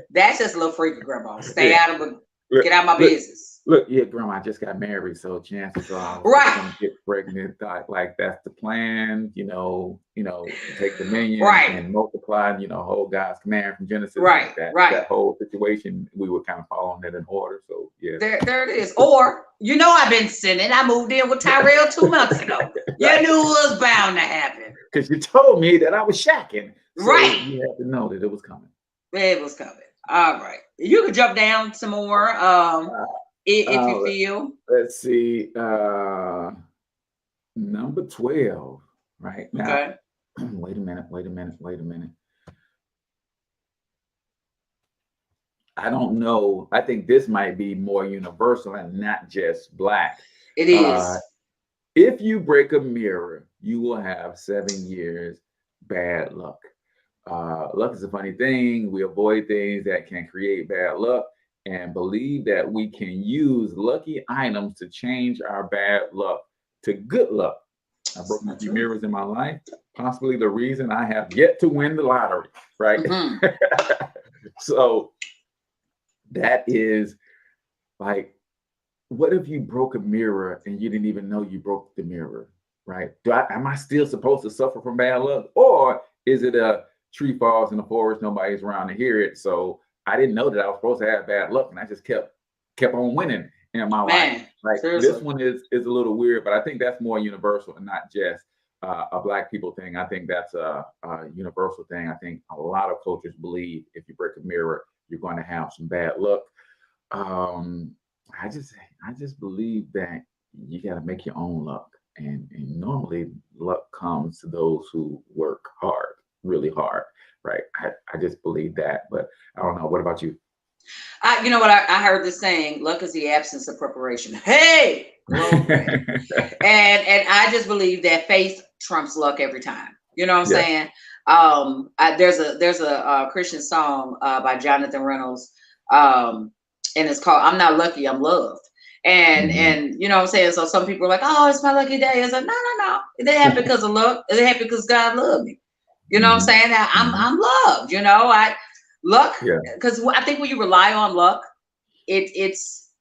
That's just a little freaky, Grandma. Stay out of it. Get out of my business. Look, Grandma, I just got married, so chances are I'm gonna get pregnant. Like that's the plan, take dominion and multiply, whole God's command from Genesis. Right, that whole situation, we were kind of following that in order. So there it is. Or I've been sinning. I moved in with Tyrell 2 months ago. You knew it was bound to happen. Because you told me that I was shacking. So right. You had to know that it was coming. It was coming. All right. You can jump down some more. If you feel. Let's see. Number 12. Right now. Okay. Wait a minute. I don't know. I think this might be more universal and not just black. It is. If you break a mirror, you will have 7 years bad luck. Luck is a funny thing. We avoid things that can create bad luck and believe that we can use lucky items to change our bad luck to good luck. I broke a few mirrors in my life, possibly the reason I have yet to win the lottery, right? Mm-hmm. So that is like, what if you broke a mirror and you didn't even know you broke the mirror, right? Am I still supposed to suffer from bad luck? Or is it a tree falls in the forest, nobody's around to hear it? So I didn't know that I was supposed to have bad luck, and I just kept on winning in my life. Like seriously. This one is a little weird, but I think that's more universal and not just a black people thing. I think that's a universal thing. I think a lot of cultures believe if you break a mirror, you're going to have some bad luck. I just believe that you got to make your own luck, and normally luck comes to those who work hard, really hard. Right. I just believe that, but I don't know. What about you? You know what? I heard this saying, luck is the absence of preparation. Hey! and I just believe that faith trumps luck every time. You know what I'm saying? There's a Christian song by Jonathan Reynolds, and it's called "I'm Not Lucky, I'm Loved." And you know what I'm saying? So some people are like, "Oh, it's my lucky day." It's like, no. It didn't happen because of luck. It happened because God loved me. You know what I'm saying? I'm loved. Luck, because I think when you rely on luck, it's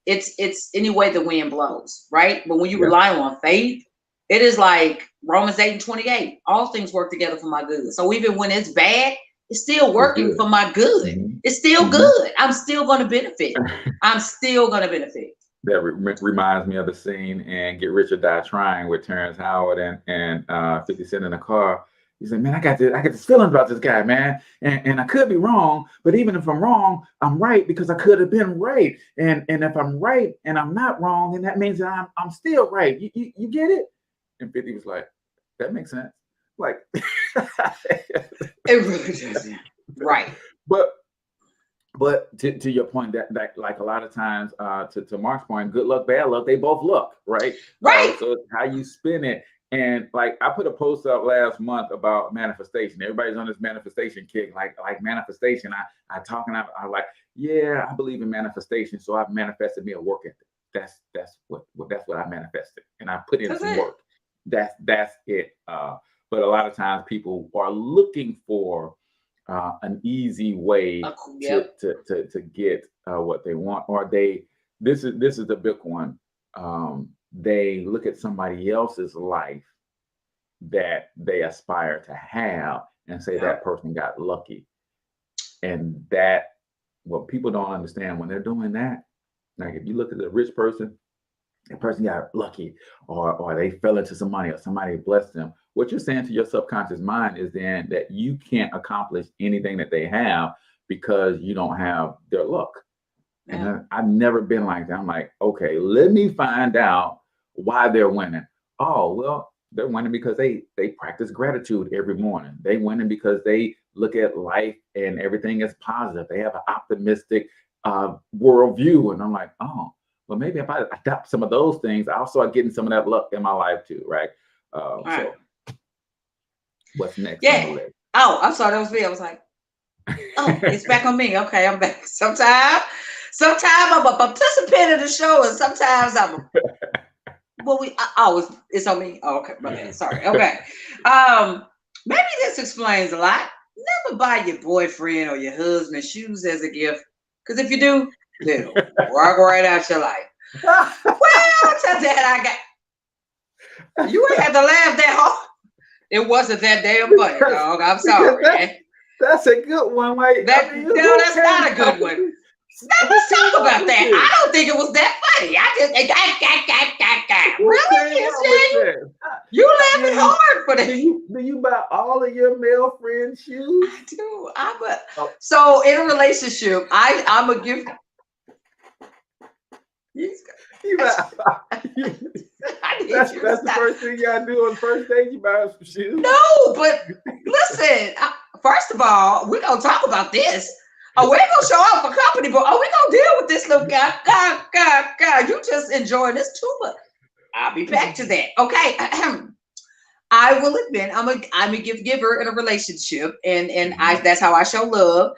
it's any way the wind blows, right? But when you Yeah. rely on faith, it is like Romans 8:28. All things work together for my good. So even when it's bad, it's still working for my good. Mhm. It's still Mhm. good. I'm still going to benefit. I'm still going to benefit. That reminds me of the scene in Get Rich or Die Trying with Terrence Howard and 50 Cent in the car. He said, "Man, I got this feeling about this guy, man, and I could be wrong, but even if I'm wrong, I'm right because I could have been right. And if I'm right and I'm not wrong, then that means that I'm still right. You get it?" And 50 was like, "That makes sense." Like, It really doesn't. Right. But to your point, that like a lot of times, to Mark's point, good luck, bad luck, they both look, right? Right. So it's how you spin it. And like I put a post up last month about manifestation. Everybody's on this manifestation kick, like manifestation. I talk and I'm like, yeah, I believe in manifestation. So I've manifested me a work ethic. That's what I manifested, and I put in That's some it. work. That's it. But a lot of times people are looking for an easy way Yep. to get what they want, or this is the big one. They look at somebody else's life that they aspire to have and say that person got lucky, and that what people don't understand when they're doing that. Like if you look at the rich person, the person got lucky, or they fell into some money, or somebody blessed them. What you're saying to your subconscious mind is then that you can't accomplish anything that they have because you don't have their luck. And I've never been like that. I'm like, okay, let me find out why they're winning. Oh, well, they're winning because they practice gratitude every morning. They winning because they look at life and everything is positive. They have an optimistic worldview. And I'm like, oh, well, maybe if I adopt some of those things, I'll start getting some of that luck in my life too, right? So what's next on the list? Oh, I'm sorry, that was me. I was like, oh, it's back on me. Okay, I'm back. Sometimes I'm a participant in the show, and sometimes it's on me. Oh, okay, my bad. Sorry. Okay. Maybe this explains a lot. Never buy your boyfriend or your husband shoes as a gift, because if you do, they'll walk right out your life. Well, to that you ain't have to laugh that hard. It wasn't that damn funny, dog. I'm sorry. That's a good one. Like, that's not a good one. Let's talk about that. I don't think it was that funny. I just really? You laughing hard for that. Do you buy all of your male friends shoes? I do. So in a relationship, I'm a gift. That's the first thing you gotta do on the first day. You buy some shoes. No, but listen. First of all, we're gonna talk about this. Oh, we ain't gonna show up for company, but we gonna deal with this little guy. God, you just enjoying this too much. I'll be back to that. Okay. I will admit I'm a giver in a relationship, and that's how I show love.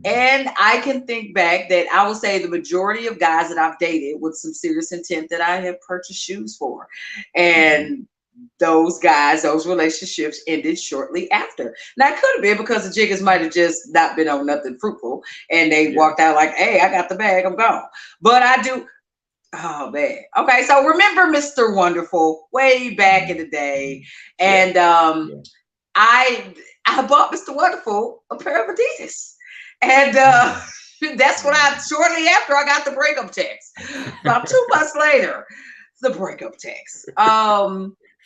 And I can think back that I will say the majority of guys that I've dated with some serious intent that I have purchased shoes for. And those relationships ended shortly after. Now, it could have been because the jiggers might have just not been on nothing fruitful. And they walked out like, hey, I got the bag, I'm gone. But I do. Oh, man. Okay, so remember Mr. Wonderful way back in the day. And I bought Mr. Wonderful a pair of Adidas. And that's when shortly after I got the breakup text. About 2 months later, the breakup text.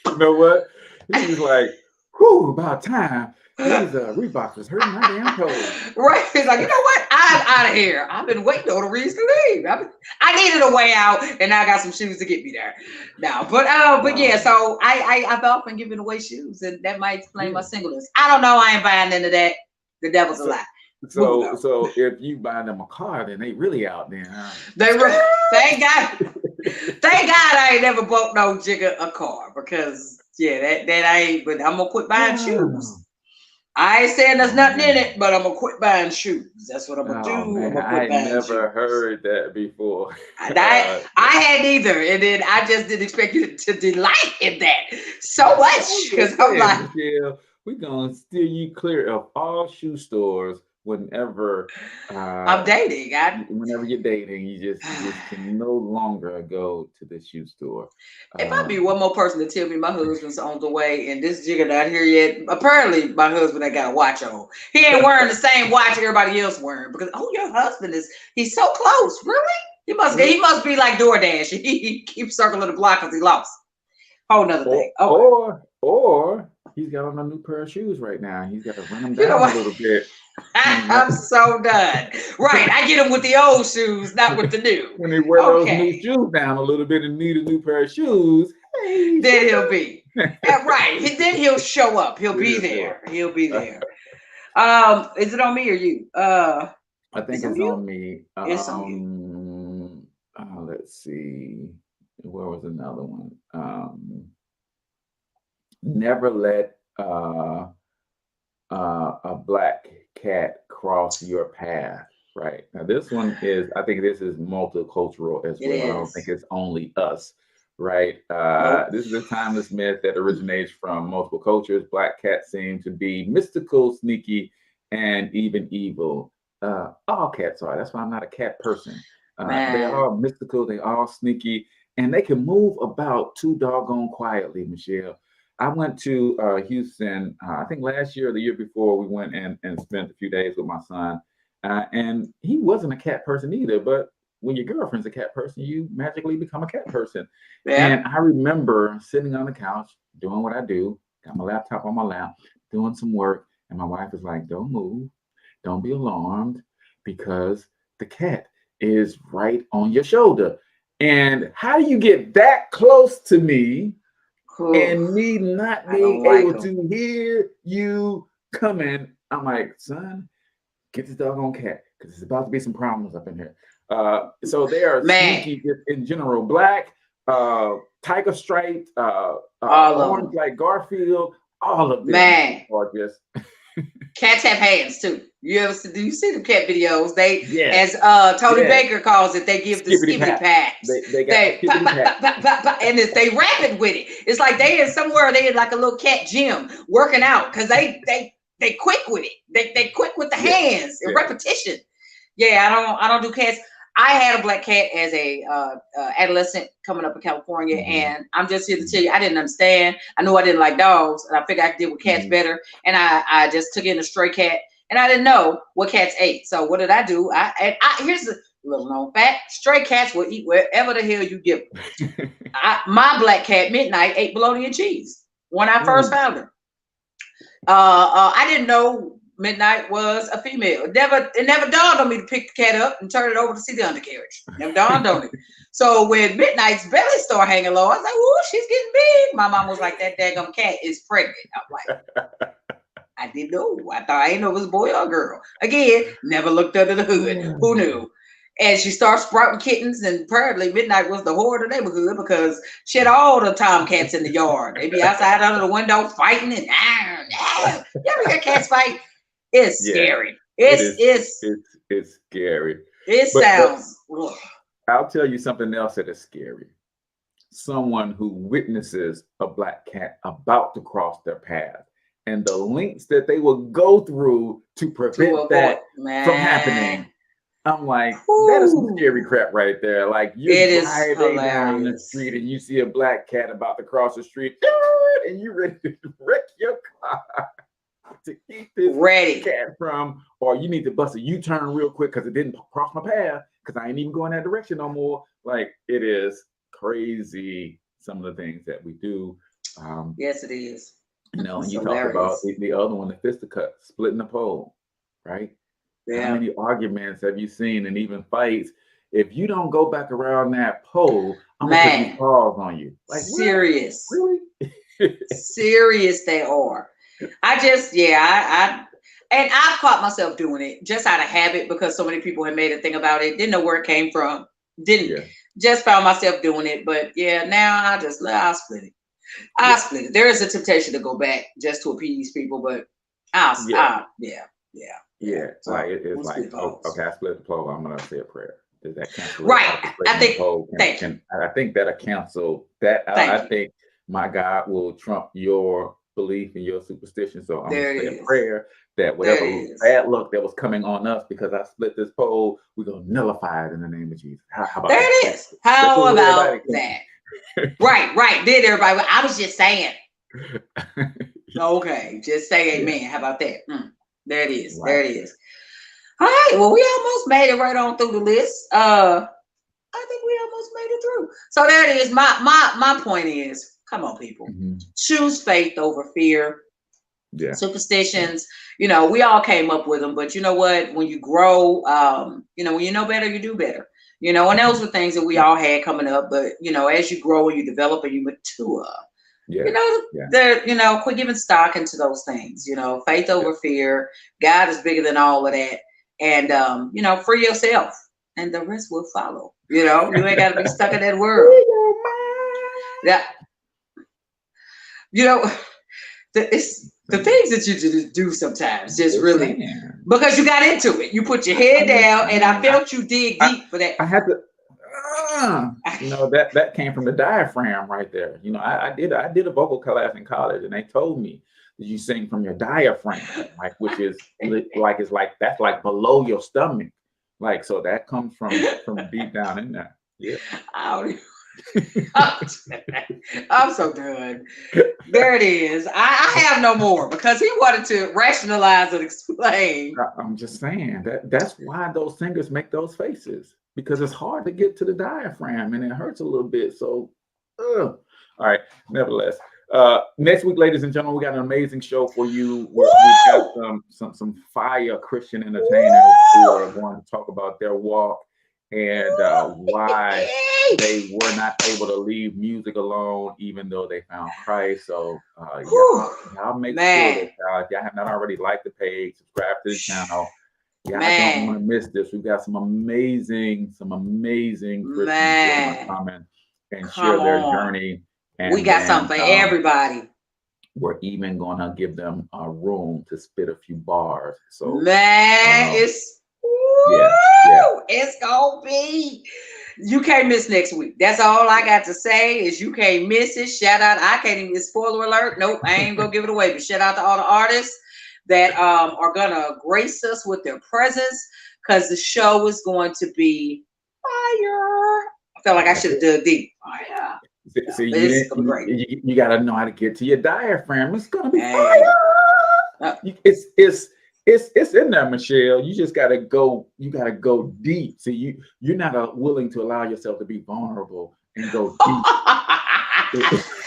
You know what? He was like, whew, about time. These Reeboks was hurting my damn toes. Right. He's like, you know what? I'm out of here. I've been waiting on a reason to leave. I needed a way out, and I got some shoes to get me there. Now, but yeah, so I've often given away shoes, and that might explain my singleness. I don't know. I ain't buying into that. The devil's a lie. So if you buy them a car, then they really out there, huh? Thank God. Thank God I ain't never bought no jigger a car, because that I ain't. But I'm gonna quit buying shoes. I ain't saying there's nothing in it, but I'm gonna quit buying shoes. That's what I'm gonna do. Man, I'm gonna quit buying shoes. I never heard that before. I had either, and then I just didn't expect you to delight in that so much, because I'm like, we're gonna steer you clear of all shoe stores whenever I'm dating. whenever you're dating, you just can no longer go to the shoe store. If I be one more person to tell me my husband's on the way and this jigger not here yet, apparently my husband ain't got a watch on. He ain't wearing the same watch everybody else wearing because your husband he's so close. Really? He must be like DoorDash. He keeps circling the block because he lost. Whole nother thing. Or he's got on a new pair of shoes right now. He's got to run them down a little bit. I'm so done. Right. I get him with the old shoes, not with the new. When he wear those new shoes down a little bit and need a new pair of shoes, hey, then he'll be. Right. Then he'll show up. He'll be there. He'll be there. Is it on me or you? I think it's on me. It's on you. Let's see. Where was another one? Never let a black cat cross your path. Right now, this one is. I think this is multicultural as well. I don't think it's only us. Right. This is a timeless myth that originates from multiple cultures. Black cats seem to be mystical, sneaky, and even evil. All cats are. That's why I'm not a cat person. They're all mystical. They're all sneaky, and they can move about too doggone quietly, Michelle. I went to Houston, I think last year or the year before. We went and spent a few days with my son, and he wasn't a cat person either. But when your girlfriend's a cat person, you magically become a cat person. Yeah. And I remember sitting on the couch doing what I do, got my laptop on my lap, doing some work, and my wife was like, "Don't move, don't be alarmed, because the cat is right on your shoulder." And how do you get that close to me and me not being able to hear you coming? I'm like, son, get this doggone cat, because there's about to be some problems up in here. So they are sneaky in general. Black, tiger striped, orange like Garfield, all of them are just. Cats have hands too. Do you see the cat videos? As Tony Baker calls it, they give the skippity pats. They got and they rapping with it. It's like they in like a little cat gym working out because they quick with it. They quick with the hands and repetition. Yeah, I don't do cats. I had a black cat as a adolescent coming up in California, and I'm just here to tell you, I didn't understand. I knew I didn't like dogs, and I figured I could deal with cats better. And I just took in a stray cat, and I didn't know what cats ate. So what did I do? Here's a little known fact: stray cats will eat wherever the hell you give them. My black cat Midnight ate bologna and cheese when I first found her. I didn't know Midnight was a female. It never dawned on me to pick the cat up and turn it over to see the undercarriage. Never dawned on me. So when Midnight's belly started hanging low, I was like, "Ooh, she's getting big." My mom was like, "That daggum cat is pregnant." I'm like, I didn't know. I didn't know it was a boy or a girl. Again, never looked under the hood. Who knew? And she started sprouting kittens, and apparently Midnight was the whore of the neighborhood because she had all the tomcats in the yard. They'd be outside under the window fighting and you ever hear cats fight? It's scary. It's scary. It sounds. I'll tell you something else that is scary. Someone who witnesses a black cat about to cross their path and the lengths that they will go through to prevent that from happening. I'm like, that is some scary crap right there. Like you're driving down the street and you see a black cat about to cross the street, and you're ready to wreck your car to keep this cat from, or you need to bust a U-turn real quick because it didn't cross my path because I ain't even going that direction no more. Like it is crazy, some of the things that we do. Yes, it is. You know, and you talk about the other one, the fisticuff, splitting the pole, right? Yeah. How many arguments have you seen, and even fights? If you don't go back around that pole, I'm gonna put these paws on you. Like serious, really? Serious they are. I caught myself doing it just out of habit because so many people had made a thing about it. Didn't know where it came from. Just found myself doing it. But now I'll split it. I'll split it. There is a temptation to go back just to appease people, but I'll it's like okay, I split the pole. I'm gonna say a prayer. Does that cancel? Right. I think. I think that'll cancel that. I think my God will trump your belief and your superstition. So I'm There gonna it say a is. prayer that There whatever it is. bad luck that was coming on us because I split this pole, we're gonna nullify it in the name of Jesus. How about There that? it is. How what about everybody that? Right. Did everybody? I was just saying. Okay, just say amen. Yeah. How about that? There it is. Right. There it is. All right. Well, we almost made it right on through the list. I think we almost made it through. So there it is. My point is, come on, people. Choose faith over fear. Yeah. Superstitions, you know, we all came up with them, but you know what? When you grow, you know, when you know better, you do better. You know, and those were things that we all had coming up. But you know, as you grow and you develop and you mature, you know, quit giving stock into those things. You know, faith over fear. God is bigger than all of that, and you know, free yourself, and the rest will follow. You know, you ain't got to be stuck in that world. Yeah, you know, it's the things that you just do sometimes, just really because you got into it. You put your head down, and I felt you dig deep for that. I had to. You know, that came from the diaphragm right there. You know, I did a vocal class in college, and they told me that you sing from your diaphragm, like which is like it's like that's like below your stomach, like so that comes from deep down in there. Yeah. I'm so done. There it is. I have no more because he wanted to rationalize and explain. I'm just saying that's why those singers make those faces, because it's hard to get to the diaphragm and it hurts a little bit. So, all right. Nevertheless, next week, ladies and gentlemen, we got an amazing show for you. We got some fire Christian entertainers who are going to talk about their walk and why they were not able to leave music alone, even though they found Christ. So y'all make sure that y'all have not already liked the page, subscribe to the channel. Y'all don't want to miss this. We've got some amazing Christians who are coming and share their journey. And we got something for everybody. We're even gonna give them a room to spit a few bars. So it's gonna be. You can't miss next week. That's all I got to say is you can't miss it. Shout out. I can't even spoiler alert. Nope, I ain't gonna give it away. But shout out to all the artists that are gonna grace us with their presence, because the show is going to be fire. I felt like I should have dug deep. Fire. See, you got to know how to get to your diaphragm. It's gonna be fire. It's in there, Michelle. You just gotta go. You gotta go deep. See, you're not willing to allow yourself to be vulnerable and go deep.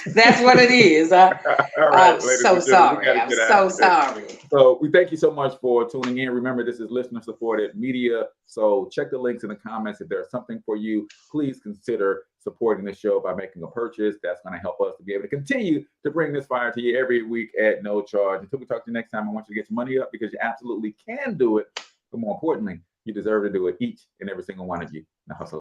That's what it is. Right, I'm so sorry. I'm so sorry. So we thank you so much for tuning in. Remember, this is listener supported media. So check the links in the comments. If there's something for you, please consider supporting the show by making a purchase. That's going to help us to be able to continue to bring this fire to you every week at no charge. Until we talk to you next time, I want you to get your money up, because you absolutely can do it. But more importantly, you deserve to do it, each and every single one of you. Now hustle.